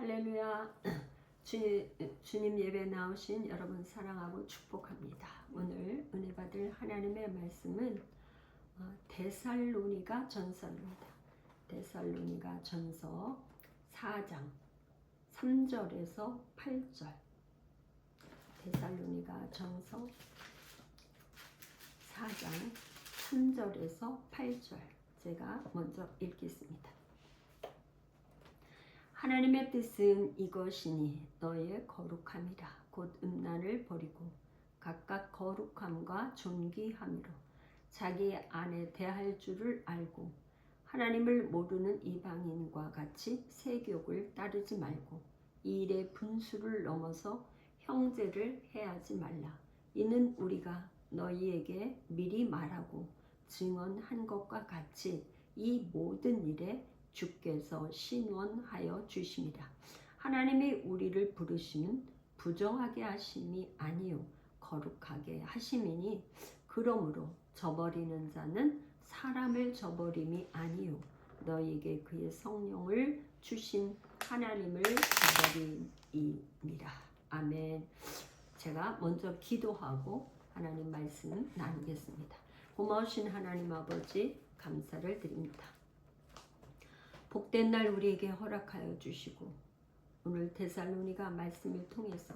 할렐루야. 주님 예배 나오신 여러분 사랑하고 축복합니다. 오늘 은혜 받을 하나님의 말씀은 데살로니가 전서입니다. 데살로니가 전서 4장 3절에서 8절. 데살로니가 전서 4장 3절에서 8절. 제가 먼저 읽겠습니다. 하나님의 뜻은 이것이니 너희의 거룩함이라. 곧 음란을 버리고 각각 거룩함과 존귀함으로 자기 안에 대할 줄을 알고 하나님을 모르는 이방인과 같이 세욕을 따르지 말고 이 일의 분수를 넘어서 형제를 해하지 말라. 이는 우리가 너희에게 미리 말하고 증언한 것과 같이 이 모든 일에 주께서 신원하여 주심이라. 하나님이 우리를 부르심은 부정하게 하심이 아니요 거룩하게 하심이니 그러므로 저버리는 자는 사람을 저버림이 아니요 너희에게 그의 성령을 주신 하나님을 저버림이니라. 아멘. 제가 먼저 기도하고 하나님 말씀 나누겠습니다. 고마우신 하나님 아버지 감사를 드립니다. 복된 날 우리에게 허락하여 주시고 오늘 데살로니가 말씀을 통해서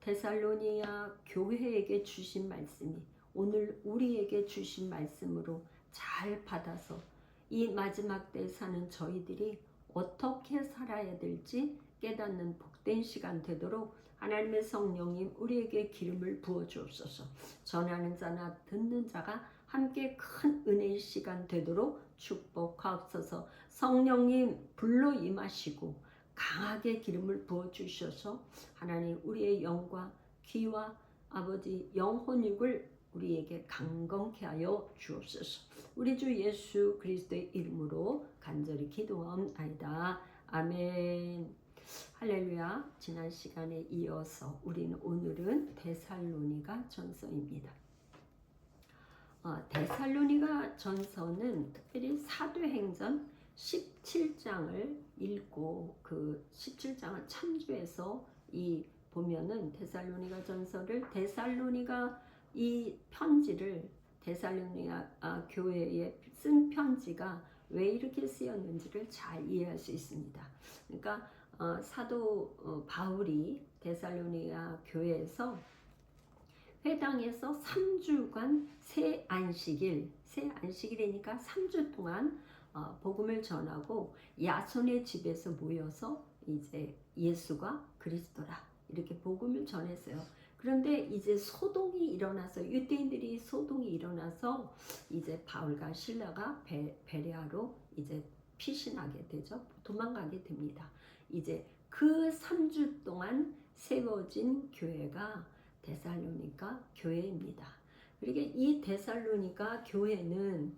데살로니아 교회에게 주신 말씀이 오늘 우리에게 주신 말씀으로 잘 받아서 이 마지막 때 사는 저희들이 어떻게 살아야 될지 깨닫는 복된 시간 되도록 하나님의 성령님 우리에게 기름을 부어 주옵소서. 전하는 자나 듣는 자가 함께 큰 은혜의 시간 되도록 축복하옵소서. 성령님 불로 임하시고 강하게 기름을 부어 주셔서 하나님 우리의 영과 귀와 아버지 영혼육을 우리에게 강건케 하여 주옵소서. 우리 주 예수 그리스도의 이름으로 간절히 기도하옵나이다. 아멘. 할렐루야. 지난 시간에 이어서 우리는 오늘은 데살로니가 전서입니다. 데살로니가 전서는 특별히 사도행전 17장을 읽고 그 17장을 참조해서 이 보면은 데살로니가 전서를 데살로니가 이 편지를 데살로니가 교회에 쓴 편지가 왜 이렇게 쓰였는지를 잘 이해할 수 있습니다. 그러니까 사도 바울이 데살로니가 교회에서 회당에서 3주간 새 안식일이니까 3주 동안 복음을 전하고 야손의 집에서 모여서 이제 예수가 그리스도라 이렇게 복음을 전했어요. 그런데 이제 소동이 일어나서 유대인들이 소동이 일어나서 이제 바울과 실라가 베레아로 이제 피신하게 되죠. 도망가게 됩니다. 이제 그 3주 동안 세워진 교회가 데살로니가 교회입니다. 그러니까 이 데살로니가 교회는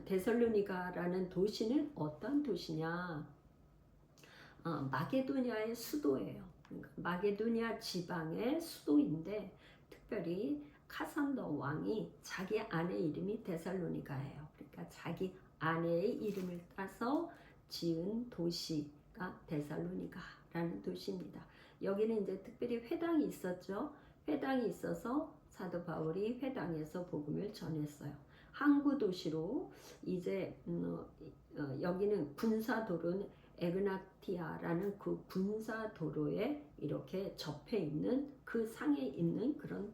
데살로니가라는 도시는 어떤 도시냐? 마게도냐의 수도예요. 그러니까 마게도냐 지방의 수도인데 특별히 카산더 왕이 자기 아내 이름이 데살로니가예요. 그러니까 자기 아내의 이름을 따서 지은 도시가 데살로니가라는 도시입니다. 여기는 이제 특별히 회당이 있었죠. 회당이 있어서 사도 바울이 회당에서 복음을 전했어요. 항구 도시로 이제 여기는 군사도로는 에그나티아라는 그 군사도로에 이렇게 접해 있는 그 상에 있는 그런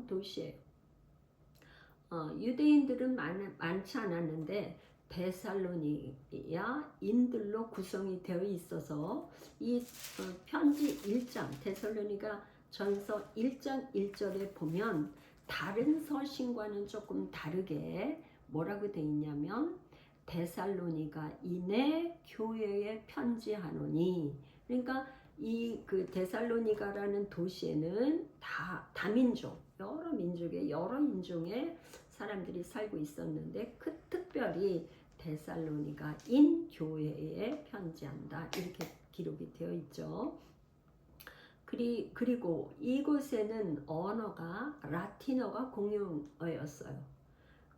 도시예요. 유대인들은 많지 않았는데 데살로니아인들로 구성이 되어 있어서 이 편지 1장 데살로니가 전서 1장 1절에 보면 다른 서신과는 조금 다르게 뭐라고 되어 있냐면 데살로니가인의 교회에 편지하노니. 그러니까 이 그 데살로니가라는 도시에는 다민족 여러 민족의 여러 인종의 사람들이 살고 있었는데 그 특별히 데살로니가인 교회에 편지한다 이렇게 기록이 되어 있죠. 그리고 이곳에는 언어가 라틴어가 공용어였어요.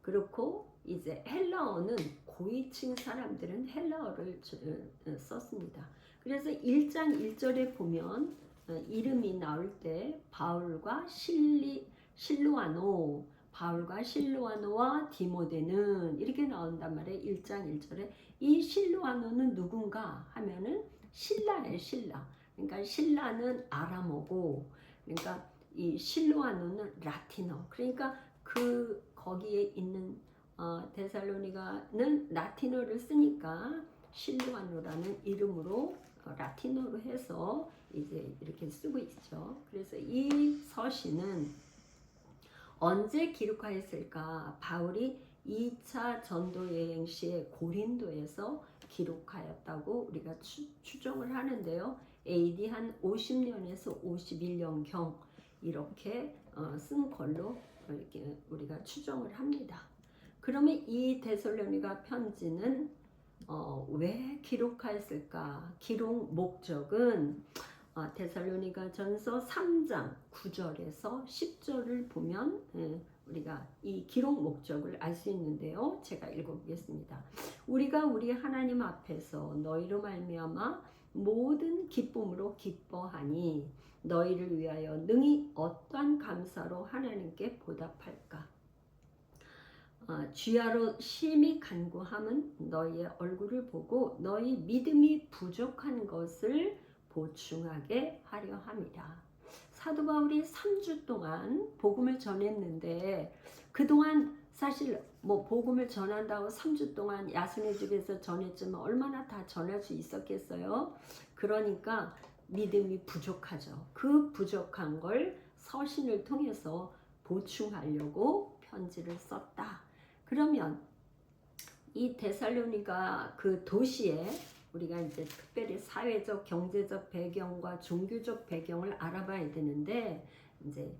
그렇고 이제 헬라어는 고위층 사람들은 헬라어를 썼습니다. 그래서 1장 1절에 보면 이름이 나올 때 바울과 실루아노, 바울과 실루아노와 디모데는 이렇게 나온단 말이에요. 1장 1절에 이 실루아노는 누군가 하면은 신라예요. 신라. 그러니까 신라는 아람어고, 그러니까 이 실루아노는 라틴어. 그러니까 그 거기에 있는 데살로니가는 라틴어를 쓰니까 실루아노라는 이름으로 라틴어로 해서 이제 이렇게 쓰고 있죠. 그래서 이 서신은 언제 기록하였을까? 바울이 2차 전도 여행 시에 고린도에서 기록하였다고 우리가 추정을 하는데요. AD 한 50년에서 51년경 이렇게 쓴 걸로 이렇게 우리가 추정을 합니다. 그러면 이 데살로니가 편지는 왜 기록하였을까? 기록 목적은 데살로니가 전서 3장 9절에서 10절을 보면 우리가 이 기록 목적을 알 수 있는데요. 제가 읽어보겠습니다. 우리가 우리 하나님 앞에서 너희로 말미암아 모든 기쁨으로 기뻐하니 너희를 위하여 능히 어떠한 감사로 하나님께 보답할까? 주야로 심히 간구함은 너희의 얼굴을 보고 너희 믿음이 부족한 것을 보충하게 하려 함이라. 사도 바울이 3주 동안 복음을 전했는데 그동안 사실 뭐 복음을 전한다고 3주 동안 야손의 집에서 전했지만 얼마나 다 전할 수 있었겠어요? 그러니까 믿음이 부족하죠. 그 부족한 걸 서신을 통해서 보충하려고 편지를 썼다. 그러면 이 데살로니가 그 도시에 우리가 이제 특별히 사회적, 경제적 배경과 종교적 배경을 알아봐야 되는데 이제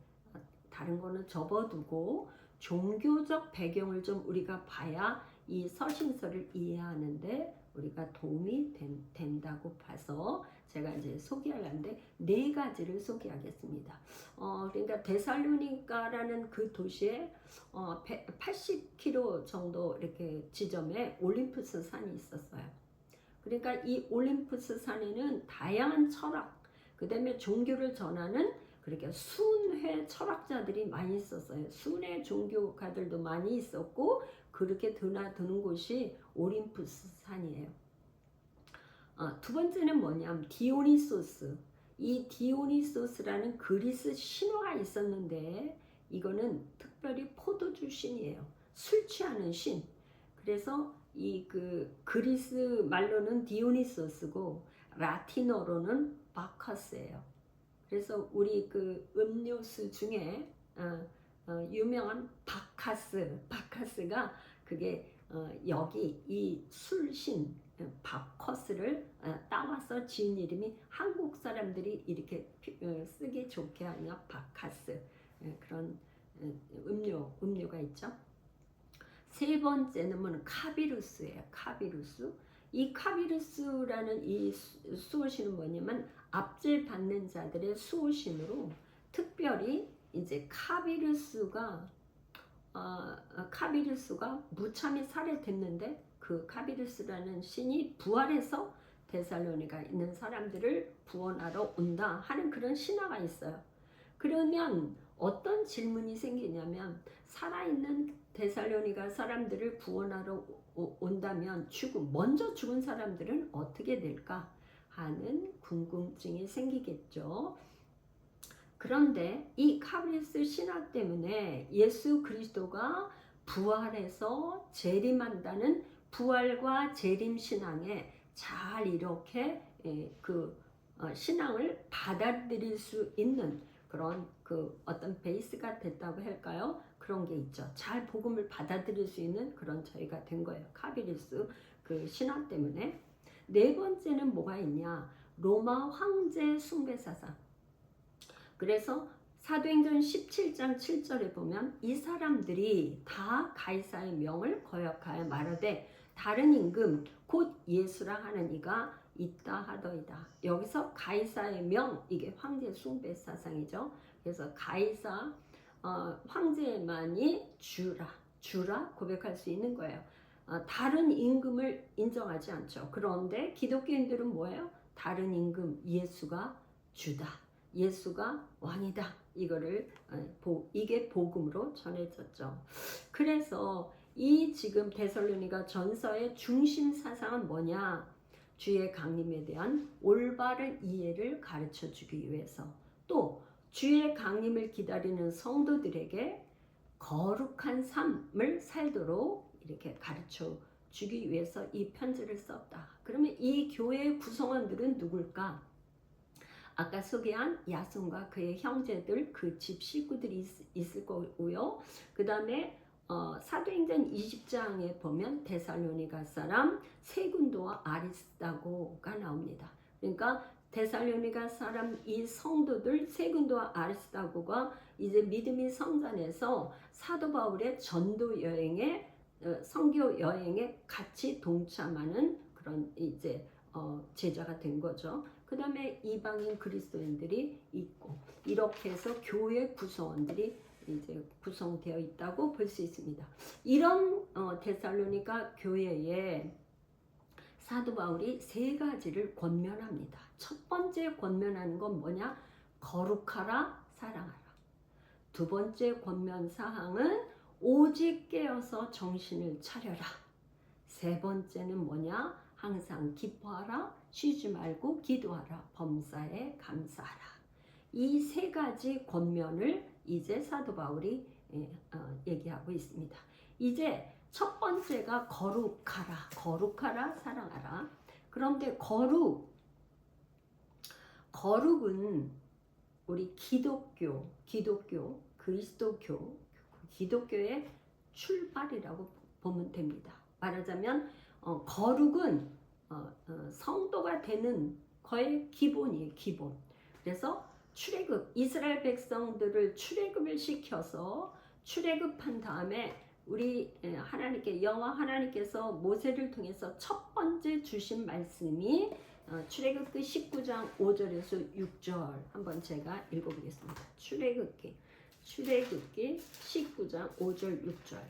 다른 거는 접어두고 종교적 배경을 좀 우리가 봐야 이 서신서를 이해하는데 우리가 도움이 된다고 봐서 제가 이제 소개하려는데 4가지를 소개하겠습니다. 그러니까 데살로니가라는 그 도시에 80km 정도 이렇게 지점에 올림푸스 산이 있었어요. 그러니까 이 올림푸스 산에는 다양한 철학, 그 다음에 종교를 전하는 그렇게 순회 철학자들이 많이 있었어요. 순회 종교가들도 많이 있었고 그렇게 드나드는 곳이 올림푸스 산이에요. 두 번째는 뭐냐면 디오니소스. 이 디오니소스라는 그리스 신화가 있었는데 이거는 특별히 포도주 신이에요. 술 취하는 신. 그래서 이 그리스 말로는 디오니소스고 라틴어로는 바카스예요. 그래서 우리 그 음료수 중에 유명한 바카스가 그게 여기 이 술신 바커스를 따와서 지은 이름이 한국 사람들이 이렇게 쓰기 좋게 하냐 바카스 그런 음료가 있죠. 세 번째는 뭐는 카비루스예요. 카비루스. 이 카비루스라는 이 수호신은 뭐냐면 압제 받는 자들의 수호신으로 특별히 이제 카비루스가 무참히 살해됐는데 그 카비루스라는 신이 부활해서 데살로니가 있는 사람들을 구원하러 온다 하는 그런 신화가 있어요. 그러면 어떤 질문이 생기냐면 살아있는 데살로니가 사람들을 구원하러 온다면 먼저 죽은 사람들은 어떻게 될까 하는 궁금증이 생기겠죠. 그런데 이 카비루스 신화 때문에 예수 그리스도가 부활해서 재림한다는 부활과 재림 신앙에 잘 이렇게 신앙을 받아들일 수 있는 그런 어떤 베이스가 됐다고 할까요? 그런 게 있죠. 잘 복음을 받아들일 수 있는 그런 저희가 된 거예요. 카비루스 그 신화 때문에. 4번째는 뭐가 있냐? 로마 황제 숭배 사상. 그래서 사도행전 17장 7절에 보면 이 사람들이 다 가이사의 명을 거역하여 말하되 다른 임금 곧 예수라 하는 이가 있다 하더이다. 여기서 가이사의 명, 이게 황제 숭배 사상이죠. 그래서 가이사 황제만이 주라. 주라 고백할 수 있는 거예요. 다른 임금을 인정하지 않죠. 그런데 기독교인들은 뭐예요? 다른 임금 예수가 주다. 예수가 왕이다. 이거를 이게 복음으로 전해졌죠. 그래서 이 지금 데살로니가 전서의 중심 사상은 뭐냐? 주의 강림에 대한 올바른 이해를 가르쳐 주기 위해서, 또 주의 강림을 기다리는 성도들에게 거룩한 삶을 살도록 이렇게 가르쳐 주기 위해서 이 편지를 썼다. 그러면 이 교회의 구성원들은 누굴까? 아까 소개한 야손과 그의 형제들, 그 집 식구들이 있을 거고요. 그 다음에 사도행전 20장에 보면 데살로니가 사람 세군도와 아리스다고가 나옵니다. 그러니까 데살로니가 사람 이 성도들 세군도와 아리스다고가 이제 믿음이 성장해서 사도 바울의 전도 여행에 선교 여행에 같이 동참하는 그런 이제 제자가 된 거죠. 그 다음에 이방인 그리스도인들이 있고, 이렇게 해서 교회 구성원들이 이제 구성되어 있다고 볼 수 있습니다. 이런 데살로니가 교회에 사도 바울이 세 가지를 권면합니다. 첫 번째 권면하는 건 뭐냐? 거룩하라, 사랑하라. 두 번째 권면 사항은 오직 깨어서 정신을 차려라. 세 번째는 뭐냐? 항상 기뻐하라, 쉬지 말고 기도하라, 범사에 감사하라. 이 세 가지 권면을 이제 사도 바울이 얘기하고 있습니다. 이제 첫 번째가 거룩하라, 거룩하라, 사랑하라. 그런데 거룩은 우리 기독교, 그리스도교, 기독교의 출발이라고 보면 됩니다. 말하자면 거룩은 성도가 되는 거의 기본이에요, 기본. 그래서 출애굽, 이스라엘 백성들을 출애굽을 시켜서 출애굽한 다음에 우리 하나님께, 여호와 하나님께서 모세를 통해서 첫 번째 주신 말씀이 출애굽기 19장 5절에서 6절 한번 제가 읽어보겠습니다. 출애굽기 19장 5절 6절.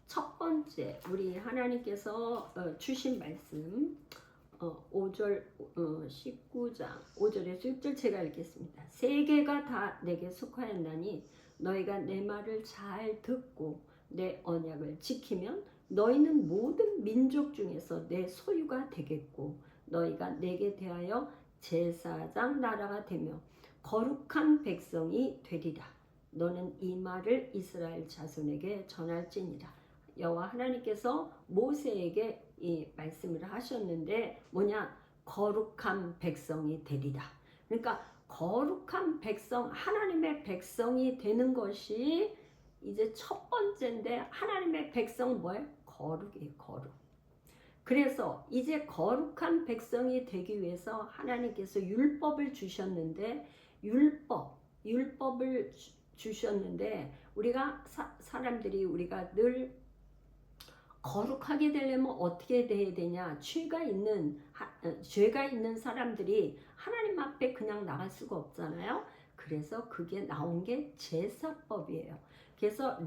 첫 번째 우리 하나님께서 주신 말씀 5절 19장 5절에서 6절 제가 읽겠습니다. 세계가 다 내게 속하였나니 너희가 내 말을 잘 듣고 내 언약을 지키면 너희는 모든 민족 중에서 내 소유가 되겠고 너희가 내게 대하여 제사장 나라가 되며 거룩한 백성이 되리라. 너는 이 말을 이스라엘 자손에게 전할지니라. 여호와 하나님께서 모세에게 이 말씀을 하셨는데 뭐냐? 거룩한 백성이 되리라. 그러니까 거룩한 백성, 하나님의 백성이 되는 것이 이제 첫 번째인데, 하나님의 백성 뭐예요? 거룩이에요, 거룩. 그래서 이제 거룩한 백성이 되기 위해서 하나님께서 율법을 주셨는데, 율법을 주셨는데 우리가 사람들이 우리가 늘 거룩하게 되려면 어떻게 돼야 되냐? 죄가 있는 사람들이 하나님 앞에 그냥 나갈 수가 없잖아요. 그래서 그게 나온 게 제사법이에요. 그래서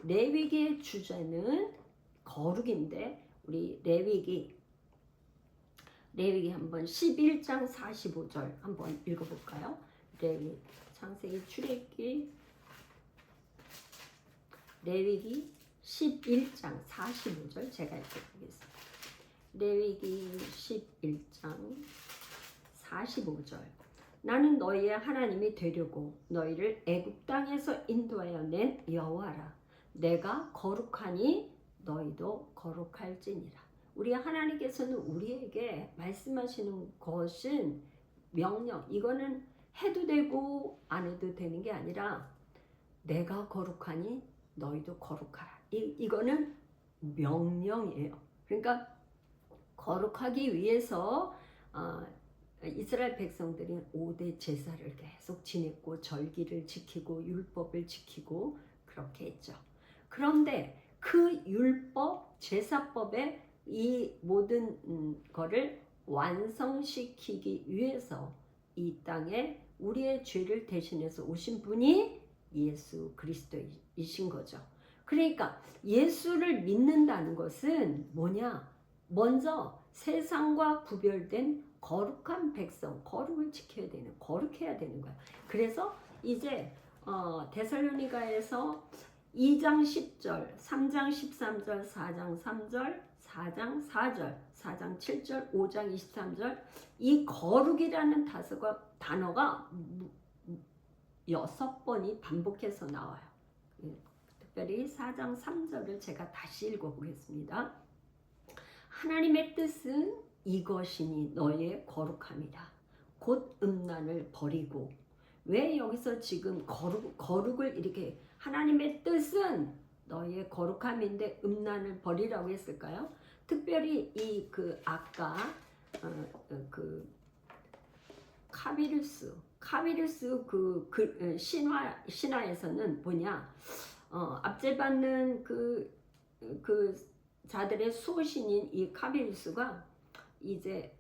레위기의 주제는 거룩인데, 우리 레위기 한번 11장 45절 한번 읽어볼까요? 창세기, 출애굽기, 레위기 11장 45절 제가 읽어보겠습니다. 레위기 11장 45절. 나는 너희의 하나님이 되려고 너희를 애굽 땅에서 인도하여 낸 여호와라. 내가 거룩하니 너희도 거룩할지니라. 우리 하나님께서는 우리에게 말씀하시는 것은 명령, 이거는 해도 되고 안 해도 되는 게 아니라 내가 거룩하니 너희도 거룩하라. 이거는 명령이에요. 그러니까 거룩하기 위해서 이스라엘 백성들이 5대 제사를 계속 지냈고 절기를 지키고 율법을 지키고 그렇게 했죠. 그런데 그 율법, 제사법의 이 모든 거를 완성시키기 위해서 이 땅에 우리의 죄를 대신해서 오신 분이 예수 그리스도이십니다. 이신 거죠. 그러니까 예수를 믿는다는 것은 뭐냐? 먼저 세상과 구별된 거룩한 백성, 거룩을 지켜야 되는, 거룩해야 되는 거야. 그래서 이제 데살로니가에서 2장 10절, 3장 13절, 4장 3절, 4장 4절, 4장 7절, 5장 23절, 이 거룩이라는 단어가 6번이 반복해서 나와요. 특별히 4장 3절을 제가 다시 읽어보겠습니다. 하나님의 뜻은 이것이니 너의 거룩함이라. 곧 음란을 버리고. 왜 여기서 지금 거룩을 이렇게, 하나님의 뜻은 너의 거룩함인데 음란을 버리라고 했을까요? 특별히 아까 카비루스 신화에서는 뭐냐? 압제받는 그 자들의 수호신인 이 카비루스가 이제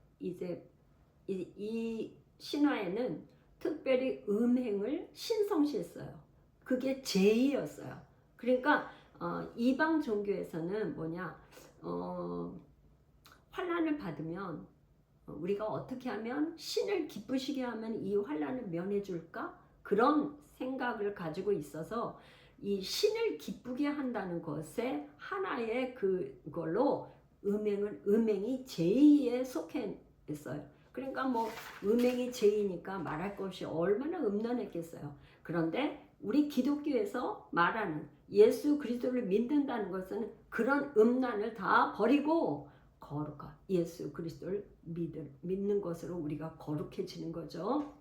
이 신화에는 특별히 음행을 신성시했어요. 그게 제의였어요. 그러니까 이방 종교에서는 뭐냐? 환난을 받으면 우리가 어떻게 하면 신을 기쁘시게 하면 이 환난을 면해줄까? 그런 생각을 가지고 있어서 이 신을 기쁘게 한다는 것에 하나의 그걸로 음행이 제의에 속해 있어요. 그러니까 뭐 음행이 제의니까 말할 것이 얼마나 음란했겠어요. 그런데 우리 기독교에서 말하는 예수 그리스도를 믿는다는 것은 그런 음란을 다 버리고 거룩한 예수 그리스도를 믿는 것으로 우리가 거룩해지는 거죠.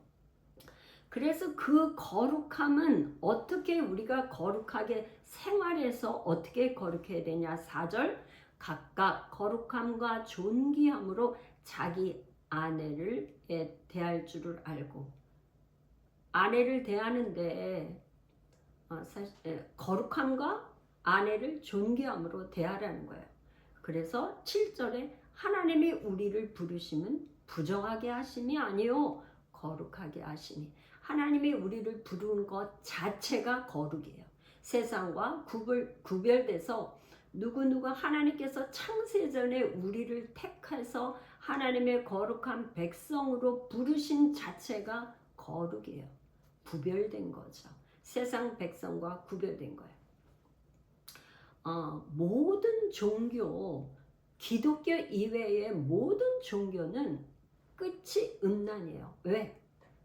그래서 그 거룩함은 어떻게 우리가 거룩하게 생활해서 어떻게 거룩해야 되냐? 4절, 각각 거룩함과 존귀함으로 자기 아내를 대할 줄을 알고. 아내를 대하는데 거룩함과 아내를 존귀함으로 대하라는 거예요. 그래서 7절에 하나님이 우리를 부르심은 부정하게 하심이 아니요 거룩하게 하시니. 하나님이 우리를 부르는 것 자체가 거룩이에요. 세상과 구별돼서 누구누가 하나님께서 창세전에 우리를 택해서 하나님의 거룩한 백성으로 부르신 자체가 거룩이에요. 구별된 거죠. 세상 백성과 구별된 거예요. 모든 종교, 기독교 이외의 모든 종교는 끝이 음란이에요. 왜?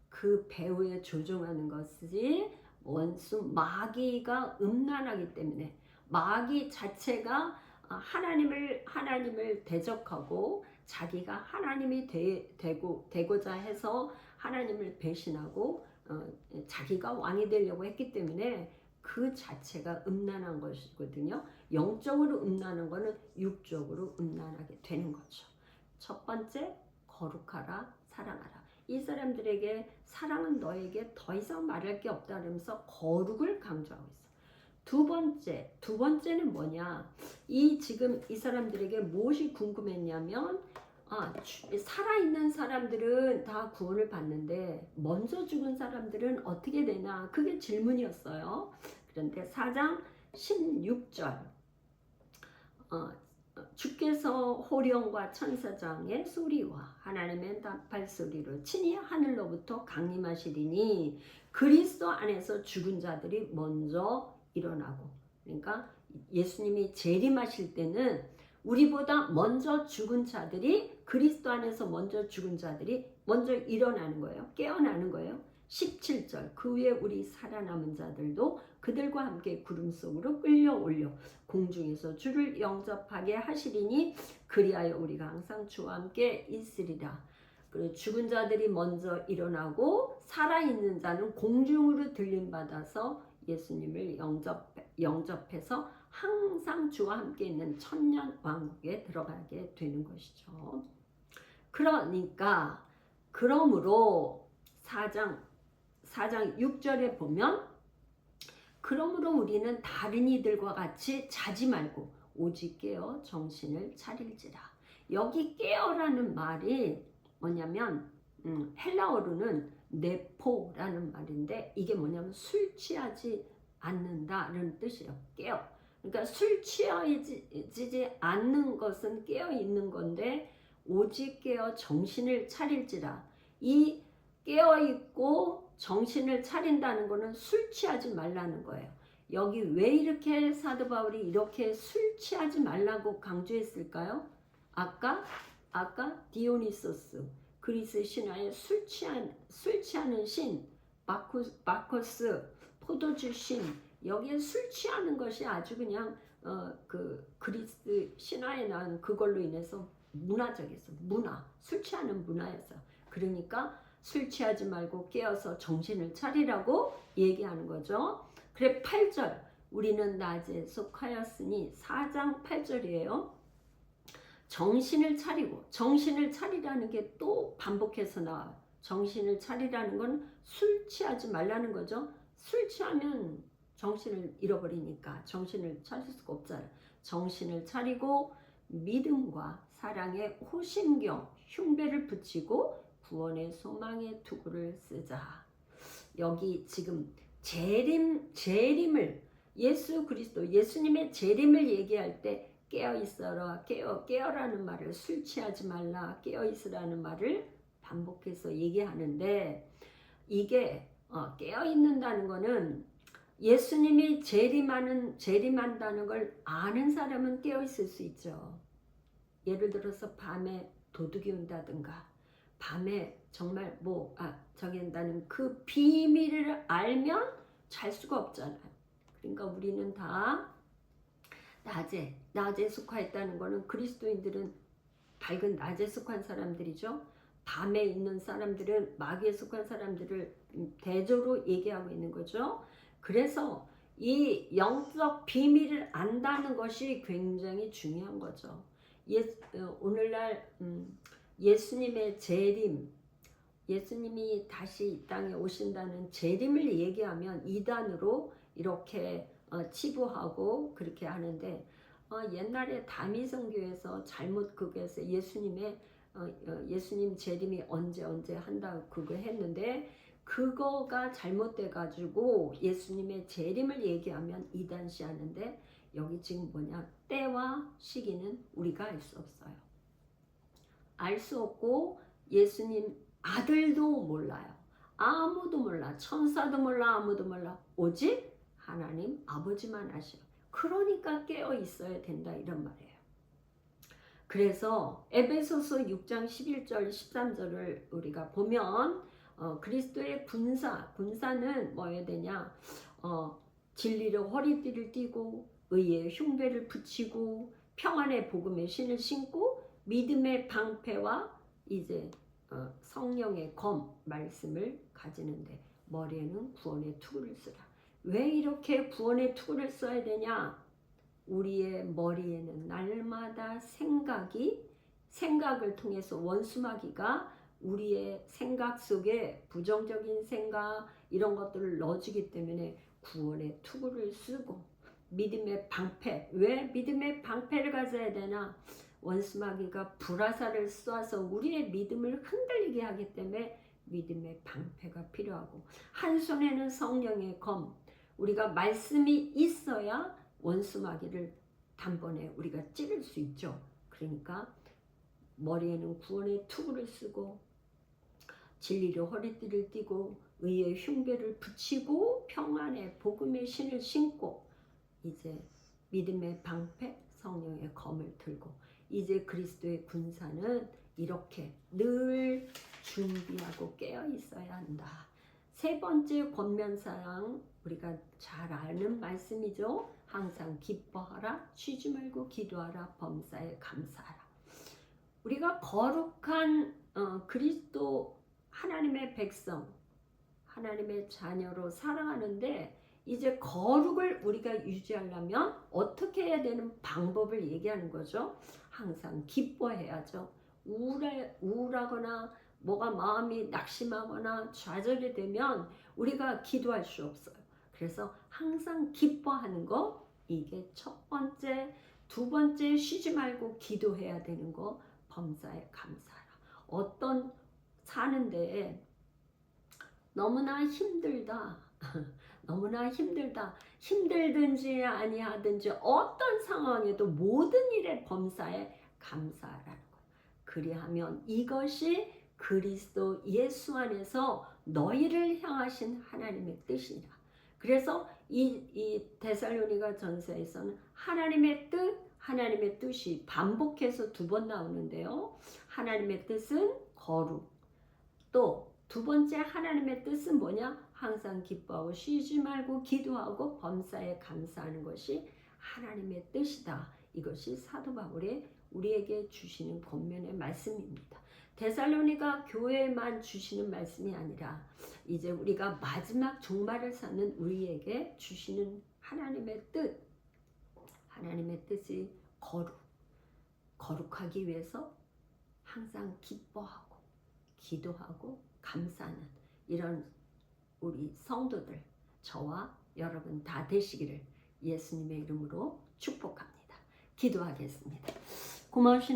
그 배후에 조종하는 것이 원수 마귀가 음란하기 때문에, 마귀 자체가 하나님을 대적하고 자기가 하나님이 되고자 해서 하나님을 배신하고 자기가 왕이 되려고 했기 때문에 그 자체가 음란한 것이거든요. 영적으로 음란한 거는 육적으로 음란하게 되는 거죠. 첫 번째, 거룩하라, 사랑하라. 이 사람들에게 사랑은 너에게 더 이상 말할 게 없다 그러면서 거룩을 강조하고 있어. 두 번째는 뭐냐? 지금 이 사람들에게 무엇이 궁금했냐면, 살아있는 사람들은 다 구원을 받는데 먼저 죽은 사람들은 어떻게 되나? 그게 질문이었어요. 그런데 4장 16절 주께서 호령과 천사장의 소리와 하나님의 나팔 소리로 친히 하늘로부터 강림하시리니 그리스도 안에서 죽은 자들이 먼저 일어나고. 그러니까 예수님이 재림하실 때는 우리보다 먼저 죽은 자들이, 그리스도 안에서 먼저 죽은 자들이 먼저 일어나는 거예요. 깨어나는 거예요. 17절 그 후에 우리 살아남은 자들도 그들과 함께 구름 속으로 끌려올려 공중에서 주를 영접하게 하시리니 그리하여 우리가 항상 주와 함께 있으리라. 그리고 죽은 자들이 먼저 일어나고 살아있는 자는 공중으로 들림받아서 예수님을 영접해서 항상 주와 함께 있는 천년 왕국에 들어가게 되는 것이죠. 그러므로 4장 6절에 보면, 그러므로 우리는 다른 이들과 같이 자지 말고 오직 깨어 정신을 차릴지라. 여기 깨어라는 말이 뭐냐면 헬라어로는 네포라는 말인데, 이게 뭐냐면 술 취하지 않는다는 뜻이에요. 깨어. 그러니까 술 취하지 않는 것은 깨어 있는 건데 오직 깨어 정신을 차릴지라. 이 깨어 있고 정신을 차린다는 거는 술 취하지 말라는 거예요. 여기 왜 이렇게 사도 바울이 이렇게 술 취하지 말라고 강조했을까요? 아까 디오니소스 그리스 신화의 술 취하는 신 바커스 포도주 신 여기에 술 취하는 것이 아주 그냥 그 그리스 신화에 나온 그걸로 인해서 문화적이었어. 술 취하는 문화였어. 그러니까 술 취하지 말고 깨어서 정신을 차리라고 얘기하는 거죠. 그래 8절 우리는 낮에 속하였으니 4장 8절이에요. 정신을 차리라는 게 또 반복해서 나와요. 정신을 차리라는 건 술 취하지 말라는 거죠. 술 취하면 정신을 잃어버리니까 정신을 차릴 수가 없잖아요. 정신을 차리고 믿음과 사랑의 호심경 흉배를 붙이고 구원의 소망의 투구를 쓰자. 여기 지금 재림을 예수 그리스도 예수님의 재림을 얘기할 때 깨어 있어라 깨어라는 말을 술 취하지 말라 깨어 있으라는 말을 반복해서 얘기하는데 이게 깨어 있는다는 거는 예수님이 재림한다는 걸 아는 사람은 깨어 있을 수 있죠. 예를 들어서 밤에 도둑이 온다든가 밤에 정말 나는 그 비밀을 알면 잘 수가 없잖아요. 그러니까 우리는 다 낮에 속하였다는 거는 그리스도인들은 밝은 낮에 속한 사람들이죠. 밤에 있는 사람들은 마귀에 속한 사람들을 대조로 얘기하고 있는 거죠. 그래서 이 영적 비밀을 안다는 것이 굉장히 중요한 거죠. 오늘날 예수님의 재림, 예수님이 다시 이 땅에 오신다는 재림을 얘기하면 이단으로 이렇게 치부하고 그렇게 하는데 옛날에 다미성교에서 잘못 그거에서 예수님 재림이 언제 한다고 그거 했는데 그거가 잘못돼 가지고 예수님의 재림을 얘기하면 이단시 하는데 여기 지금 뭐냐 때와 시기는 우리가 알 수 없어요. 알 수 없고 예수님 아들도 몰라요. 아무도 몰라. 천사도 몰라. 아무도 몰라. 오직 하나님 아버지만 아셔. 그러니까 깨어 있어야 된다 이런 말이에요. 그래서 에베소서 6장 11절 13절을 우리가 보면 그리스도의 군사는 뭐여야 되냐 진리로 허리띠를 띠고 의의 흉배를 붙이고 평안의 복음의 신을 신고 믿음의 방패와 이제 성령의 검 말씀을 가지는데 머리에는 구원의 투구를 쓰라. 왜 이렇게 구원의 투구를 써야 되냐? 우리의 머리에는 날마다 생각을 통해서 원수마귀가 우리의 생각 속에 부정적인 생각 이런 것들을 넣어주기 때문에 구원의 투구를 쓰고 믿음의 방패. 왜 믿음의 방패를 가져야 되나? 원수마귀가 불화살을 쏘아서 우리의 믿음을 흔들리게 하기 때문에 믿음의 방패가 필요하고 한 손에는 성령의 검 우리가 말씀이 있어야 원수마귀를 단번에 우리가 찌를 수 있죠. 그러니까 머리에는 구원의 투구를 쓰고 진리로 허리띠를 띠고 의의 흉배를 붙이고 평안의 복음의 신을 신고 이제 믿음의 방패 성령의 검을 들고 이제 그리스도의 군사는 이렇게 늘 준비하고 깨어 있어야 한다. 세 번째 권면사랑 우리가 잘 아는 말씀이죠. 항상 기뻐하라, 쉬지 말고 기도하라, 범사에 감사하라. 우리가 거룩한 그리스도 하나님의 백성, 하나님의 자녀로 살아가는데 이제 거룩을 우리가 유지하려면 어떻게 해야 되는 방법을 얘기하는 거죠. 항상 기뻐해야죠. 우울하거나 뭐가 마음이 낙심하거나 좌절이 되면 우리가 기도할 수 없어요. 그래서 항상 기뻐하는 거 이게 첫 번째, 두 번째 쉬지 말고 기도해야 되는 거 범사에 감사하라. 어떤 사는데 너무나 힘들다. 너무나 힘들든지 아니하든지 어떤 상황에도 모든 일에 범사에 감사하라는 거예요. 그리하면 이것이 그리스도 예수 안에서 너희를 향하신 하나님의 뜻이니라. 그래서 이 데살로니가 전서에서는 하나님의 뜻이 반복해서 2번 나오는데요. 하나님의 뜻은 거룩. 또 두 번째 하나님의 뜻은 뭐냐? 항상 기뻐하고 쉬지 말고 기도하고 범사에 감사하는 것이 하나님의 뜻이다. 이것이 사도 바울의 우리에게 주시는 권면의 말씀입니다. 데살로니가 교회에만 주시는 말씀이 아니라 이제 우리가 마지막 종말을 사는 우리에게 주시는 하나님의 뜻이 거룩하기 위해서 항상 기뻐하고 기도하고 감사하는 이런 우리 성도들, 저와 여러분 다 되시기를 예수님의 이름으로 축복합니다. 기도하겠습니다. 고마우신